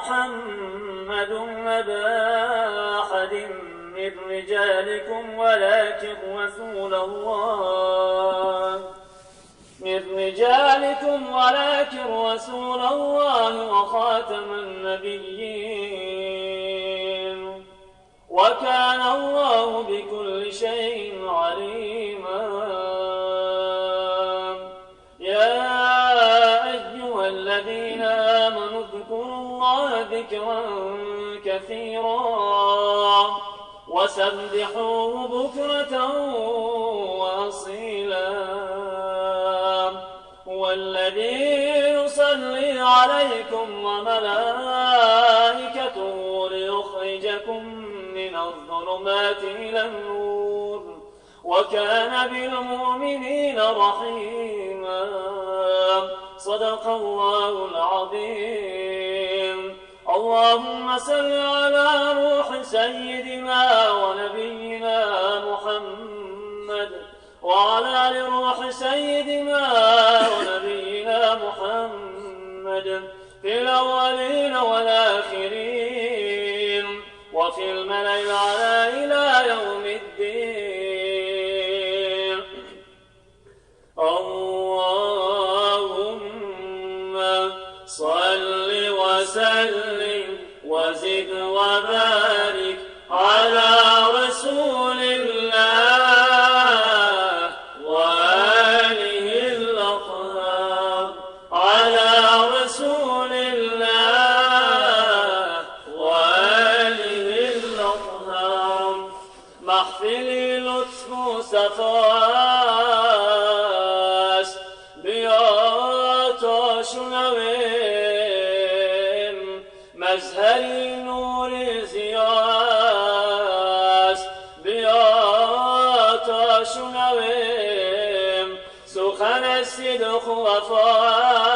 محمد أبا أحد من رجالكم ولكن رسول الله وخاتم النبيين وكان الله بكل شيء عليما. يا أيها الذين آمنوا اذكروا الله ذكرا كثيرا وسبحوه بكرة وأصيلا. هو الذي يصلي عليكم وملائكته ليخرجكم من الظلمات إلى النور وكان بالمؤمنين رحيما. صدق الله العظيم. اللهم صل على روح سيدنا ونبينا محمد وعلى آل روح سيدنا ونبينا محمد في الأولين والآخرين وفي الملأ الأعلى إلى يوم الدين. اللهم صل وسلم وزد وبارك على رسول الله وآله الأطهار، على رسول الله وآله الأطهار. محفلی لطف و صفاست بیا تا شنویم، مظهری نور ضیاست بیا تا شنویم، سخن صدق و وفاست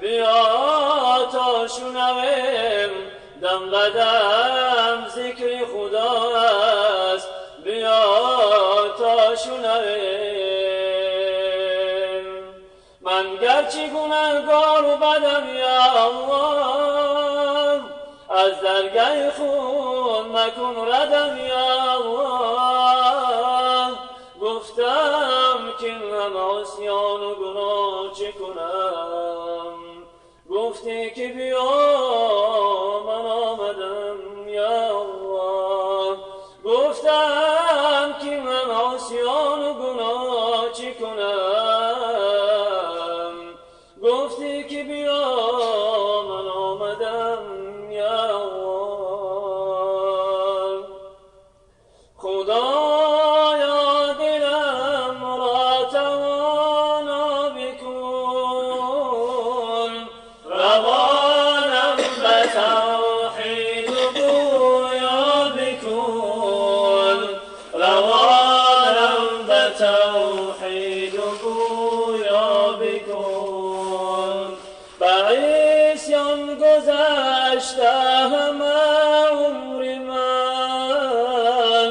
بیا تا شنویم، دم بدم ذکر خداست بیا تا شنویم. من گرچه گناهگار و بدم یا الله، از درگاه خود مکن ردم یا الله. گفتم که هم عصیان و گناه چه کنم، گفتی که بیا من آمدم یا الله. گفتم که من عصیان و گناه چه کنم، گفتی که بیا من آمدم یا الله. خدایا دلم را توانا بکن، روانم به توحید گویا بکن، روانم به توحید گویا بکن. به عصیان گذشته همه عمر من،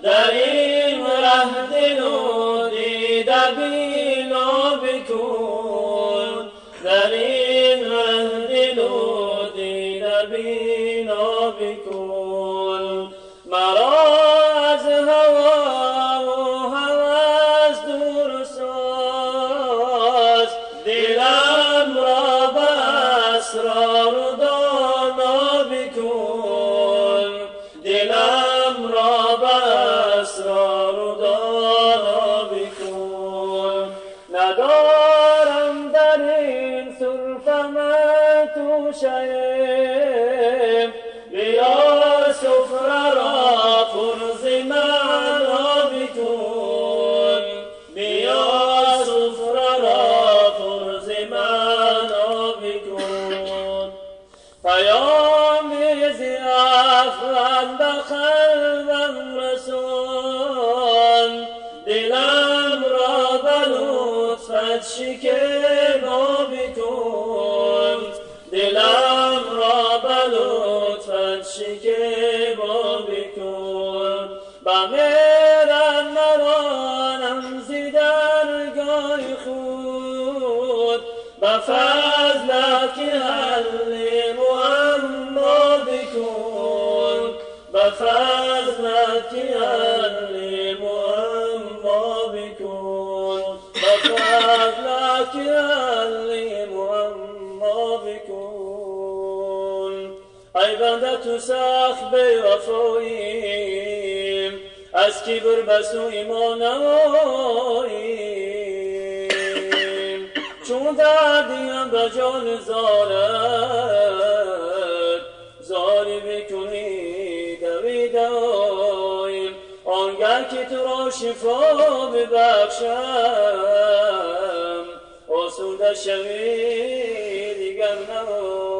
در این ره دل و دیده بینا بکن، در این ره دل و دیده بینا بکن. مرا از هوا و هوس دور ساز، دلم را به اسرار و دانا بکن، دلم را به اسرار و دانا بکن. ندارم در این سلطنت توشه، بیا سفره را فرز معنا بکن، بیا سفره را فرز معنا بکن. پیام ضعفت به قلبم رسان، دلم را به لطفت شکیبا بکن، دلم را به لطفت شکیبا بکن. به مهرت نرانم ز درگاه خود، به فضلت که حل علی معما بکن به فضلت که علی معما بکن ای بنده تو سخت بی‌وفاییم از کبر به سوی ما نماییم چون دردیم به جان زارت زاری بکنی دوی دوایم آنگه که تو را شفا ببخشم آسوده شوی دیگر نماییم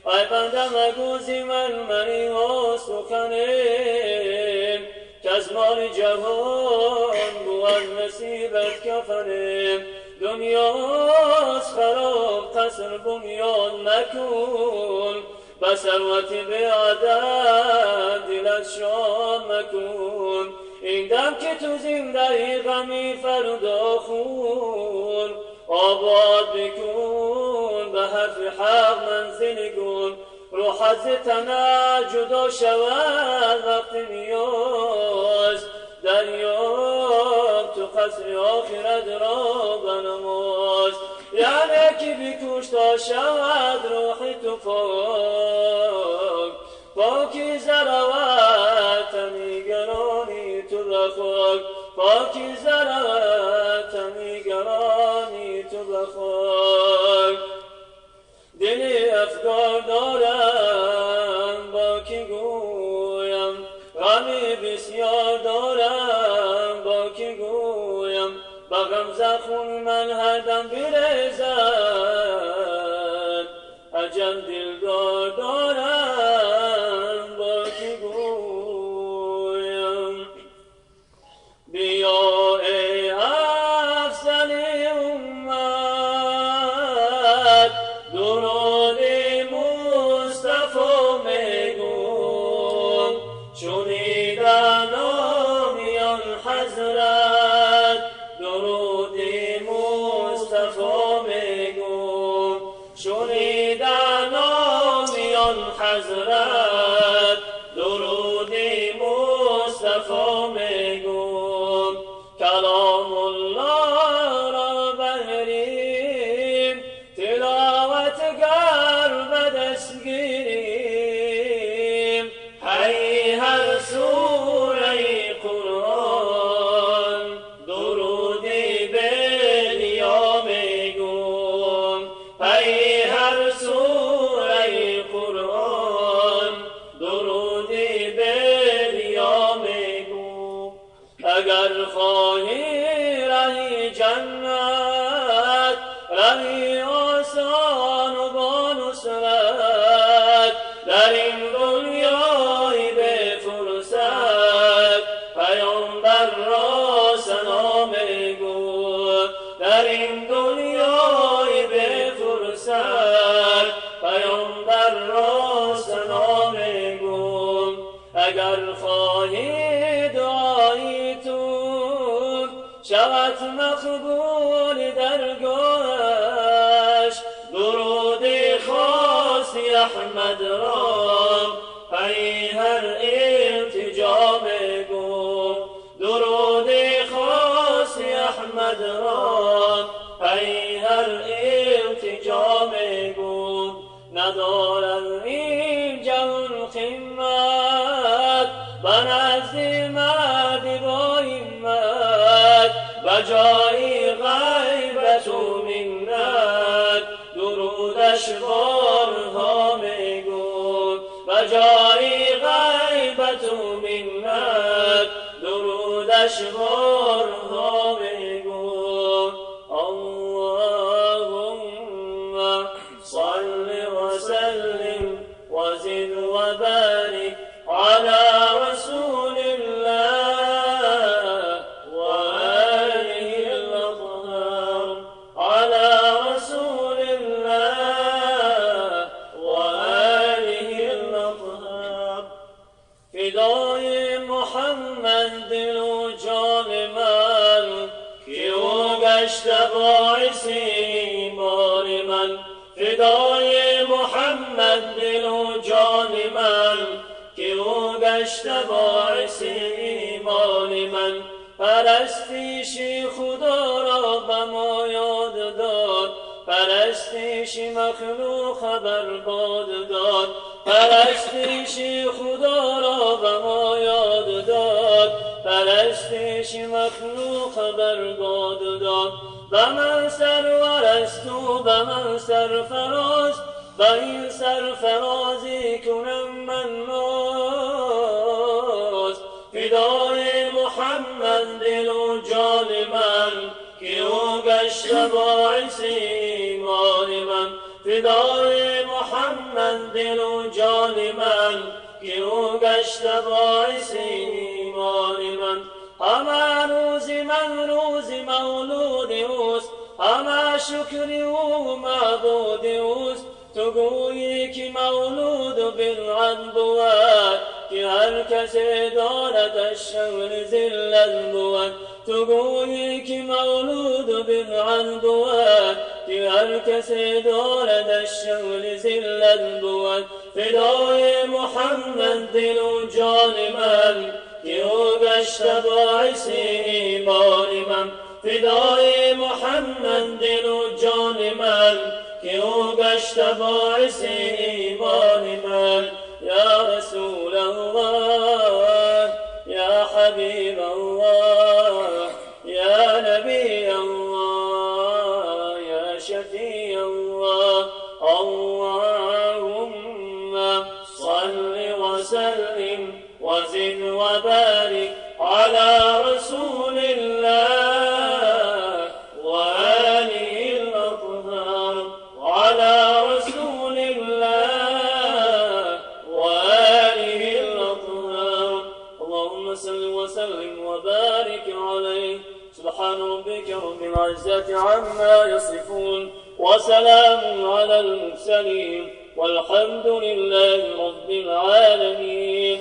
ای بنده مگو زیمن منی ها سخنیم که از مال جهان بود نصیبت کفنیم دنیاست خراب قصر بنیان مکن به ثروتی به عدد دلت شاد مکن این دم که تو زنده غمی فردا خون آباد بکن به حرف حق منزل کن روح از تنه جدا شود وقت نیاز دریاب تو قصر آخرت را بنماز یعنی که بکش تا شود روح تو پاکی زروت نیگرانی تو بخاک پاکی زروت نیگرانی تو بخاک دلی افکار دارم با کی گویم غمی بسیار دارم با کی گویم با غم زخون من هر دم بریزد عجب دلدار دارم با کی گویم بیا ای افضل امت درود مصطفی میگم شنیدن نامیان حضرت درود مصطفی میگم شنیدن نامیان حضرت درود مصطفی میگم کلام الله را بهریم تلاوت گر به دست گیریم هی هر سوره قرآن درودی به نیا میگم هی هر سوره قرآن درودی به نیا میگم اگر خواهی رهی جنت رهی آسان و با نصرت در این دنیای به فرصت پیامبر را ثنا میگو در این دنیای به فرصت پیامبر را ثنا میگو اگر خواهی دعایی تو شود مقبول درگاهش درود خاصی احمد را پی هر التجا میگم درود خاصی احمد را پی هر التجا میگم ندارد این جهان قیمت به نزد مرد با همت و جای غیبت و منت درودش بارها میگم و جای غیبت و منت درودش بارها میگم اللهم صل وسلم وزد وبارك على رسول الله وآله الأطهار على رسول الله وآله الأطهار فدای محمد دل و جان من که او گشت باعث ایمان من فدای محمد دل و جان من که او گشت گشت باعث ایمان من. پرستش خدا را به ما یاد داد، پرستش مخلوق خبر باد داد. پرستش خدا را به ما یاد داد، پرستش مخلوق خبر باد داد. به من سرور است و به من سرفراز، به این سرفرازی کنم من ناز. فدای محمد دل و جان من، که او گشت باعث ایمان من. فدای محمد دل و جان من، که او گشت باعث ایمان من. همه روز من روز مولود اوست، همه شکر او معبود اوست. تو گویی که مولود بالعدل بود، که هر کس داردش شغل ذلت بود. تو گویی که مولود بالعدل بود، که هر کس داردش شغل ذلت بود. فدای محمد دل و جان من، که او گشت باعث ایمان من. فدای محمد دل و جان من، که او گشت باعث ایمان من. یا رسول الله، یا حبیب الله، یا نبی الله، یا شفیع الله. اللهم صل وسلم وزد وبارك على رسول الله وآله الأطهار، على رسول الله وآله الأطهار. اللهم صل وسلم وبارك عليه. سبحان ربك رب العزة عما يصفون، وسلام على المرسلين، والحمد لله رب العالمين.